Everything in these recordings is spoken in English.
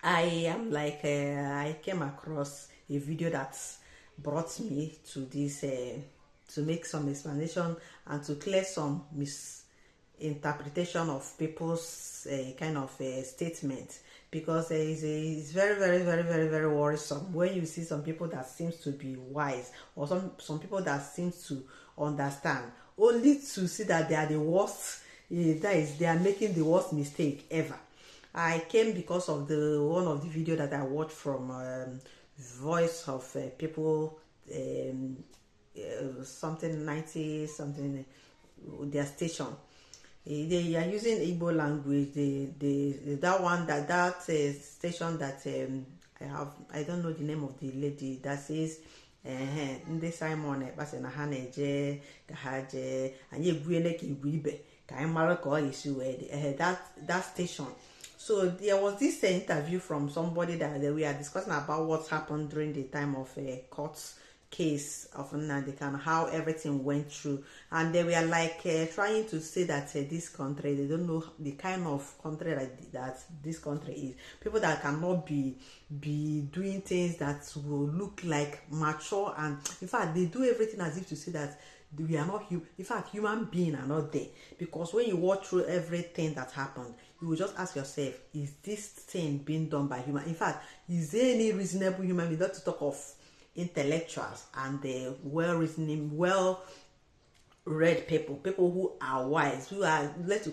I am like I came across a video that brought me to this to make some explanation and to clear some misinterpretation of people's kind of statement, because it's very very very very very worrisome when you see some people that seems to be wise, or some people that seems to understand, only to see that they are the worst, that is, they are making the worst mistake ever. I came because of the one of the video that I watched from Voice of People, something 90 something, their station. They are using Igbo language. That one, that station that I don't know the name of the lady that says ndị Simon ekpasị na ha na-eje ka ha jee anyị egwuele ka igwe ibe ka anyị mara ka ọ esi wee dị that station. So there was this interview from somebody that we are discussing about what happened during the time of a court case of Nnamdi Kanu, how everything went through, and they were like trying to say that this country, they don't know the kind of country that this country is. People that cannot be doing things that will look like mature, and in fact they do everything as if to say that we are not human. In fact, human beings are not there, because when you walk through everything that happened, you will just ask yourself, is this thing being done by human? In fact, is there any reasonable human being, not to talk of intellectuals and the well-reasoning, well-read people who are wise, who are let to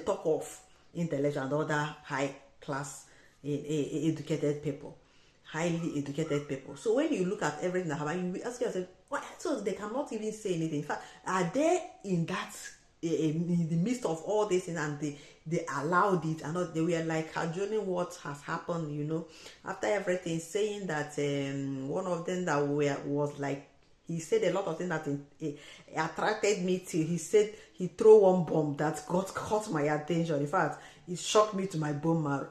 talk of intellectual and other high-class educated people, highly educated people. So when you look at everything that happened, you ask yourself, why? So they cannot even say anything. In fact, are they in that in the midst of all this, and they allowed it, and they were like cajoling what has happened, after everything, saying that one of them that was like, he said a lot of things that attracted me to. He said he threw one bomb that caught my attention. In fact, it shocked me to my bone marrow,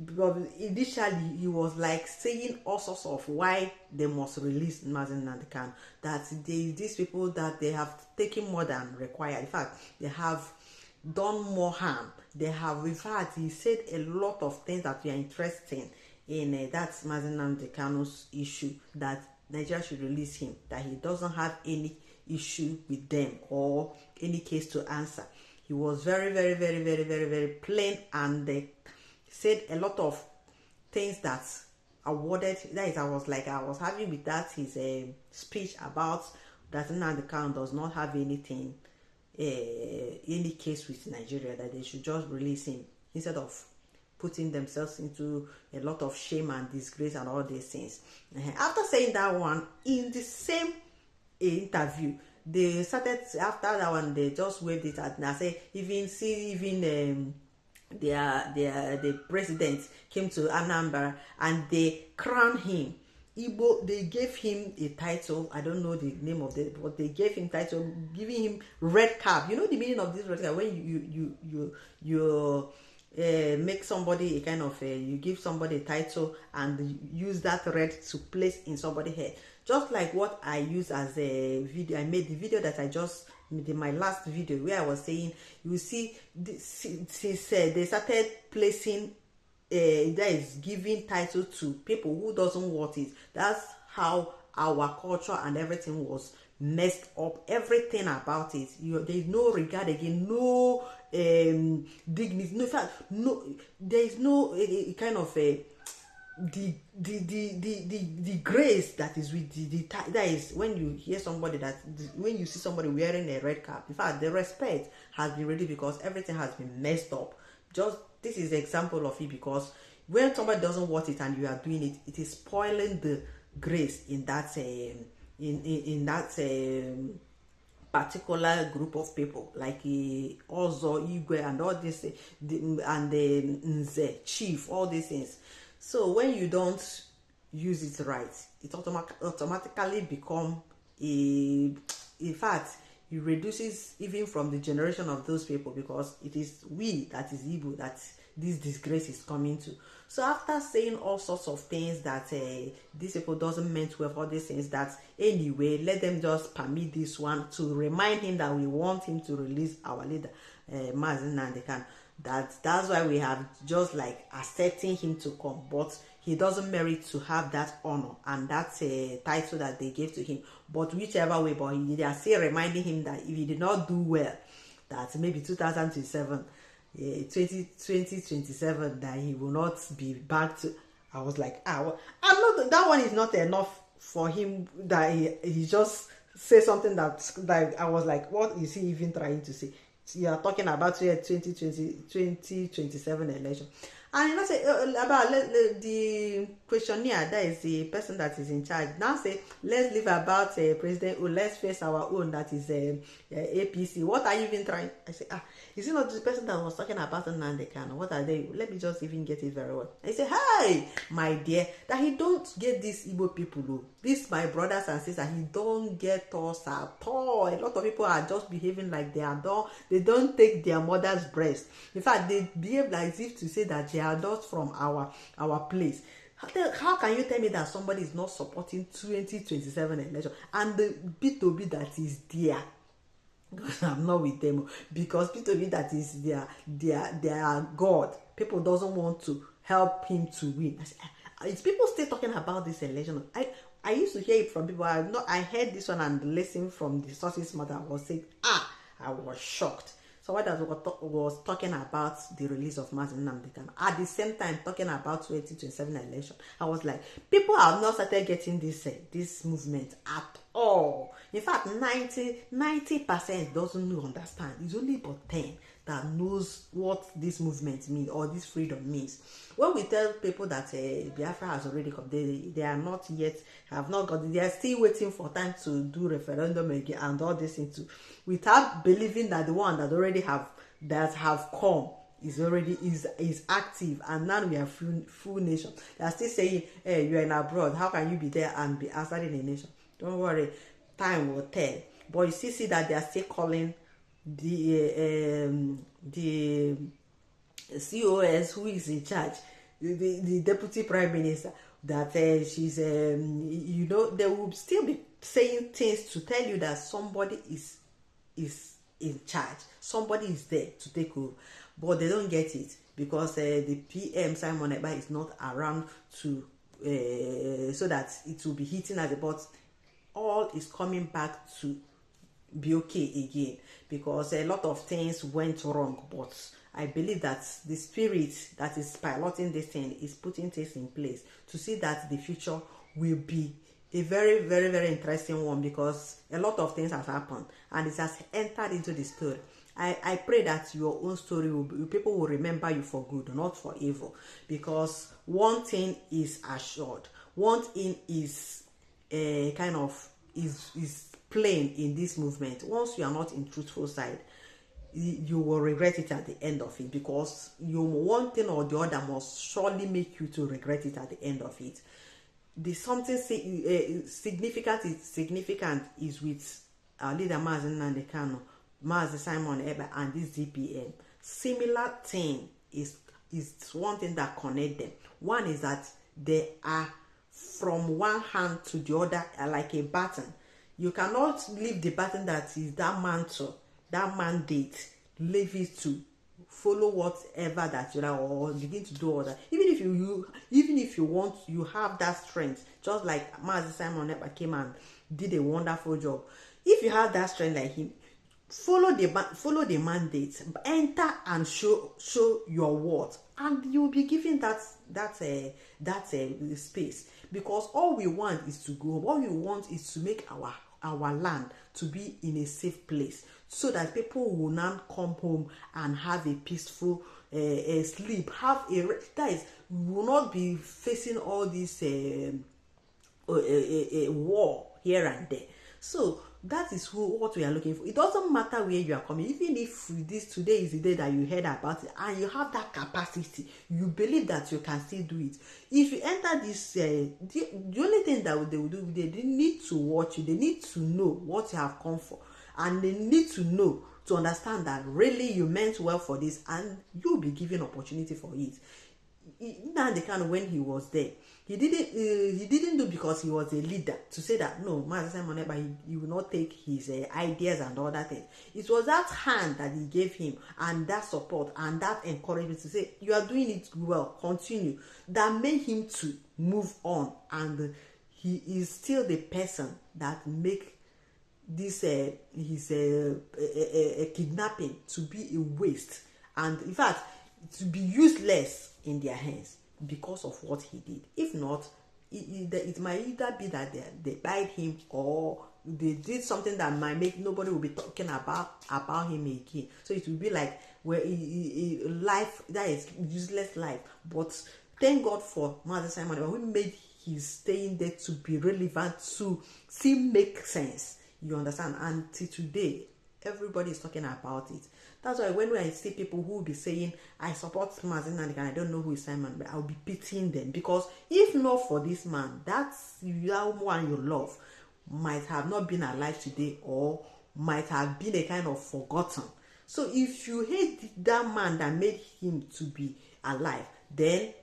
because initially he was like saying all sorts of why they must release Nnamdi Kanu, that these people, that they have taken more than required. In fact, they have done more harm. They have, in fact, he said a lot of things that we are interested in that Nnamdi Kanu's issue, that Nigeria should release him, that he doesn't have any issue with them or any case to answer. He was very very very very very very plain, and said a lot of things that awarded. That is, I was having with that his speech about that Nnamdi Kanu does not have anything, any case with Nigeria, that they should just release him instead of putting themselves into a lot of shame and disgrace and all these things. After saying that one, in the same interview, they started, after that one, they just waved it at, and I say, even the president came to Anambra and they crowned him Igbo. They gave him a title, I don't know the name of it, but they gave him title, giving him red cap. You know the meaning of this red cap? When you make somebody a kind of you give somebody a title and use that red to place in somebody's head, just like what I use as a video. I made the video that I just in my last video, where I was saying, you see, they started placing that is giving title to people who doesn't want it. That's how our culture and everything was messed up. Everything about it, there's no regard again, no dignity, no, in fact, no, there is no kind of the grace that is with that is when you hear somebody, that when you see somebody wearing a red cap, in fact the respect has been ready, because everything has been messed up. Just this is an example of it, because when somebody doesn't want it and you are doing it, it is spoiling the grace in that in that particular group of people, like Ozo, Igwe, and all this, and the Nze, chief, all these things. So when you don't use it right, it automatically become in fact, it reduces even from the generation of those people, because it is we, that is Igbo, that this disgrace is coming to. So after saying all sorts of things that these people doesn't mean to have all these things, that anyway, let them just permit this one to remind him that we want him to release our leader, Nnamdi Kanu. That's why we have just like accepting him to come, but he doesn't merit to have that honor and that title that they gave to him. But whichever way, but they are still reminding him that if he did not do well, that maybe 2027, 2027, that he will not be back to. I was like, well, I'm not. That one is not enough for him. That he just say something that I was like, what is he even trying to say? You are talking about 2027 election. And you know, say about the questionnaire, that is the person that is in charge. Now say, let's leave about president, or let's face our own, that is APC. What are you even trying? I say, is it not the person that was talking about Nnamdi Kanu? What are they? Let me just even get it very well. I say, hey, my dear, that he don't get these Igbo people, though. These my brothers and sisters, he don't get us at all. A lot of people are just behaving like they don't take their mother's breast. In fact, they behave like as if to say that they are not from our place. How can you tell me that somebody is not supporting 2027 election and the P2B that is there? I'm not with them, because P2B that is their God. People doesn't want to help him to win. Is people still talking about this election? I used to hear it from people. I heard this one and listened from the sources mother was saying, I was shocked. So what that was talking about the release of Mazi Nnamdi Kanu, at the same time talking about 2027 election. I was like, people have not started getting this movement at all. In fact, 90% doesn't understand. It's only about 10 that knows what this movement means or this freedom means. When we tell people that Biafra has already come, they are not yet, have not got, they are still waiting for time to do referendum again and all this into, without believing that the one that already have come is already is active, and now we are full nation. They are still saying, hey, you are in abroad, how can you be there and be answering a nation? Don't worry, time will tell. But you see that they are still calling the COS, who is in charge, the deputy prime minister, that she's they will still be saying things to tell you that somebody is in charge, somebody is there to take over, but they don't get it because the PM Simon Ekpa is not around to so that it will be hitting at the but all is coming back to be okay again, because a lot of things went wrong, but I believe that the spirit that is piloting this thing is putting things in place to see that the future will be a very, very, very interesting one, because a lot of things has happened and it has entered into the story. I pray that your own story people will remember you for good, not for evil, because one thing is assured, one thing is kind of is plain in this movement. Once you are not in truthful side, you will regret it at the end of it, because one thing or the other must surely make you to regret it at the end of it. The something significant is with our leader Mazi Nnamdi Kanu, Mazi Simon Ekpa, and this DPM. Similar thing is one thing that connect them. One is that they are from one hand to the other like a baton. You cannot leave the baton that is that mantle, that mandate, leave it to follow whatever that you like, or begin to do all that. Even if you want, you have that strength, just like Mazi Simon Ekpa came and did a wonderful job. If you have that strength like him, follow the mandate, enter and show your worth, and you will be given that space. Because all we want is to go home. All we want is to make our land to be in a safe place, so that people will now come home and have a peaceful sleep, have that is, we will not be facing all this war here and there. So that is what we are looking for. It doesn't matter where you are coming, even if today is the day that you heard about it and you have that capacity, you believe that you can still do it. If you enter this, the only thing that they will do, they need to watch you, they need to know what you have come for, and they need to know, to understand that really you meant well for this, and you'll be given opportunity for it. Nnamdi Kanu, when he was there, he didn't do because he was a leader to say that no, Mazi Simon Ekpa, he will not take his ideas and all that thing. It was that hand that he gave him, and that support and that encouragement to say you are doing it well, continue, that made him to move on, and he is still the person that make this his kidnapping to be a waste, and in fact to be useless in their hands because of what he did. If not, it might either be that they bite him, or they did something that might make nobody will be talking about him again. So it will be like where life that is useless life. But thank God for Mazi Simon, who made his staying there to be relevant, to still make sense. You understand? And till today, everybody is talking about it. That's why when I see people who will be saying, I support Mazi and I don't know who is Simon, but I'll be pitying them, because if not for this man, that's one you love might have not been alive today, or might have been a kind of forgotten. So if you hate that man that made him to be alive, then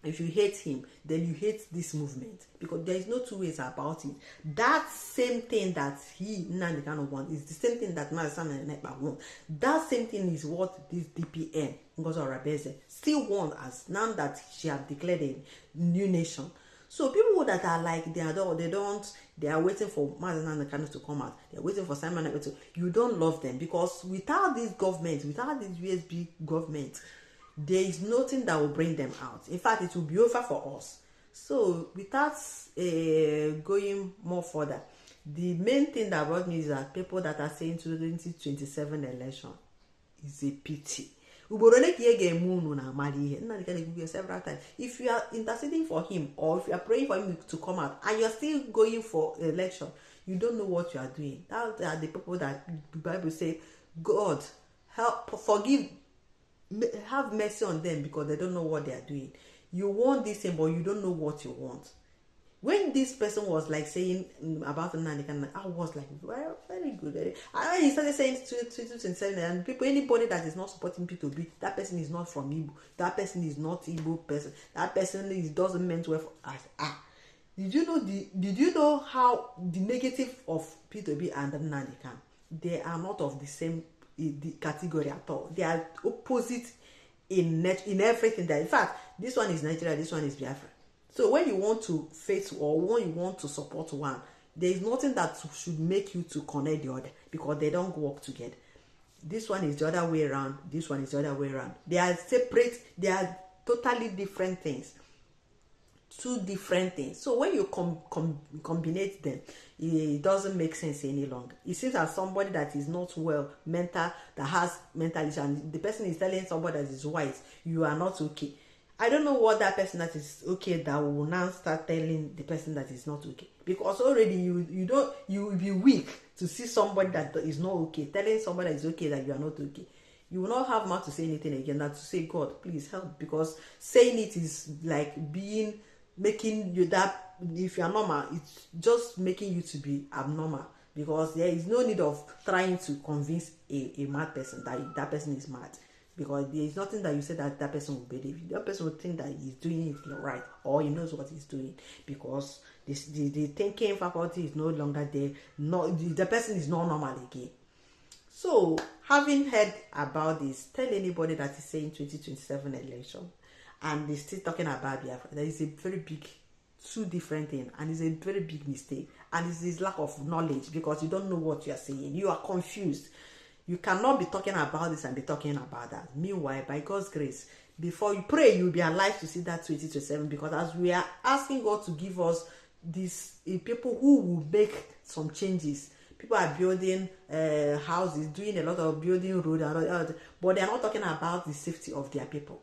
if you hate him, then you hate this movement, because there is no two ways about it. That same thing that Nnamdi Kanu wants is the same thing that Mazi Simon Ekpa wants. That same thing is what this DPN, Ngozi Orebeze, still wants, as now that she has declared a new nation. So people that are like they are waiting for Mazi Kanu to come out. They are waiting for Simon Ekpa to. You don't love them, because without this government, without this USB government, there is nothing that will bring them out. In fact, it will be over for us. So without going more further, the main thing that brought me is that people that are saying 2027 election is a pity. Several times. If you are interceding for him, or if you are praying for him to come out, and you are still going for election, you don't know what you are doing. That are the people that the Bible say, God help, forgive, have mercy on them, because they don't know what they are doing. You want this thing, but you don't know what you want. When this person was like saying about Nnamdi Kanu, I was like, well, very good. And he started saying 2027, and people, anybody that is not supporting P2B, that person is not from Igbo. That person is not Igbo person. That person doesn't mean well for us. Did you know how the negative of P2B and Nnamdi Kanu, they are not of the same the category at all. They are opposite in everything. That in fact, this one is Nigeria, this one is Biafra. So when you want to face, or when you want to support one, there is nothing that should make you to connect the other, because they don't work together. This one is the other way around, this one is the other way around. They are separate, they are totally different things. Two different things. So when you combine them, it doesn't make sense any longer. It seems as somebody that is not well mental, that has mental issues, and the person is telling somebody that is white, you are not okay. I don't know what that person that is okay that will now start telling the person that is not okay, because already you will be weak to see somebody that is not okay telling somebody that is okay that you are not okay. You will not have mouth to say anything again, that to say, God, please help, because saying it is like making you that, if you are normal, it's just making you to be abnormal, because there is no need of trying to convince a mad person that person is mad, because there is nothing that you say that person will believe. That person will think that he's doing it right, or he knows what he's doing, because the thinking faculty is no longer there. The person is not normal again. So having heard about this, tell anybody that is saying 2027 election and they're still talking about Biafra, there is a very big, two different things, and it's a very big mistake, and it's this lack of knowledge, because you don't know what you are saying. You are confused. You cannot be talking about this and be talking about that. Meanwhile, by God's grace, before you pray, you'll be alive to see that 2027, because as we are asking God to give us these people who will make some changes. People are building houses, doing a lot of building road, but they are not talking about the safety of their people,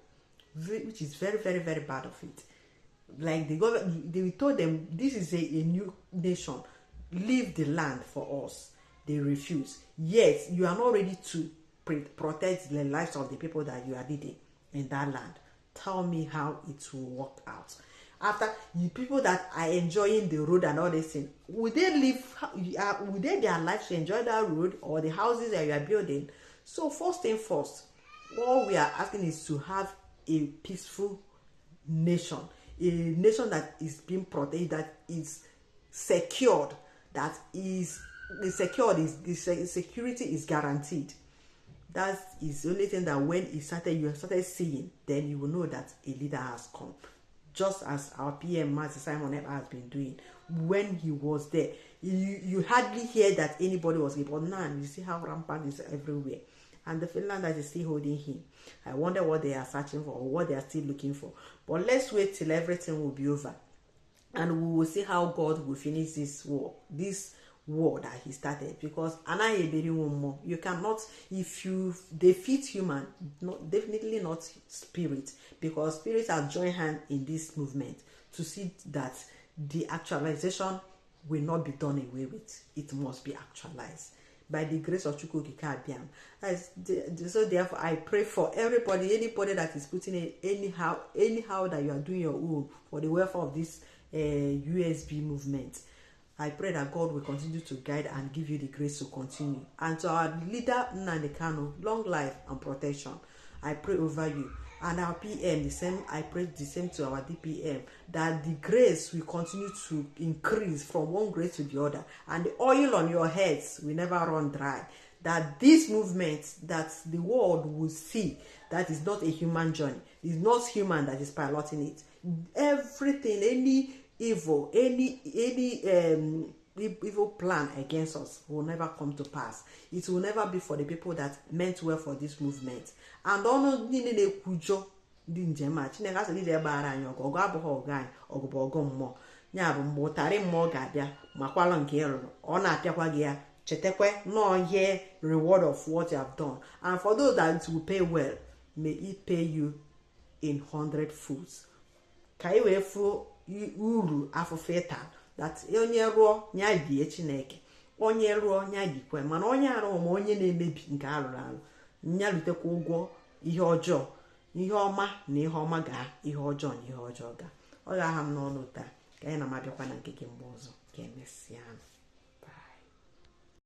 which is very, very, very bad of it. Like the government, they told them this is a new nation, leave the land for us. They refuse. Yet you are not ready to protect the lives of the people that you are leading in that land. Tell me how it will work out. After the people that are enjoying the road and all this thing, will they live? Will they their lives to enjoy that road or the houses that you are building? So first thing first, what we are asking is to have a peaceful nation, a nation that is being protected, that is secured, that is secured, is security is guaranteed. That is the only thing that when you started seeing, then you will know that a leader has come. Just as our PM Master Simon Eber has been doing when he was there. You hardly hear that anybody was here, but now you see how rampant is everywhere. And the Finland that is still holding him. I wonder what they are searching for, or what they are still looking for. But let's wait till everything will be over, and we will see how God will finish this war that he started. Because you cannot, if you defeat human, definitely not spirit, because spirit has joined hand in this movement to see that the actualization will not be done away with. It must be actualized by the grace of Chukwukikabiam. So therefore I pray for anybody that is putting it anyhow that you are doing your own for the welfare of this USB movement. I pray that God will continue to guide and give you the grace to continue. And to our leader, Kanu, long life and protection. I pray over you. And our PM, the same, I pray the same to our DPM, that the grace will continue to increase from one grace to the other. And the oil on your heads will never run dry. That this movement, that the world will see, that is not a human journey. It's not human that is piloting it. Everything, any evil, any evil plan against us will never come to pass. It will never be for the people that meant well for this movement. And ono nile kujo di njema Chineke asị gị gbara anyị ọgụ abụghị ọgụ anyị, ọgụ bụ ọgụ mmụọ. Ya bụ mgbe ụtarị mmụọ ga-abịa makwala nke ịrụrụ, ọ na-apịakwa gị ya, chetekwe nọọ ihe reward of what you have done. And for those that will pay well, may it pay you in 100 folds. Ka i wee fu uru afụfe taa, that onye rụọ nya bie Chineke, onye rụọ nya bikwe, mana onye arụ ma onye na-emebi nke arụrụ arụ nya lutekwa ụgwọ ihe ọjọọ, ihe ọma na ihe ọma ga, ihe ọjọọ na ihe ọjọọ ga. Ọ ga-aha m n'ọnụ taa, ka anyị na-amabịakwa na nke gị mgbe ọzọ. Ka emesịa.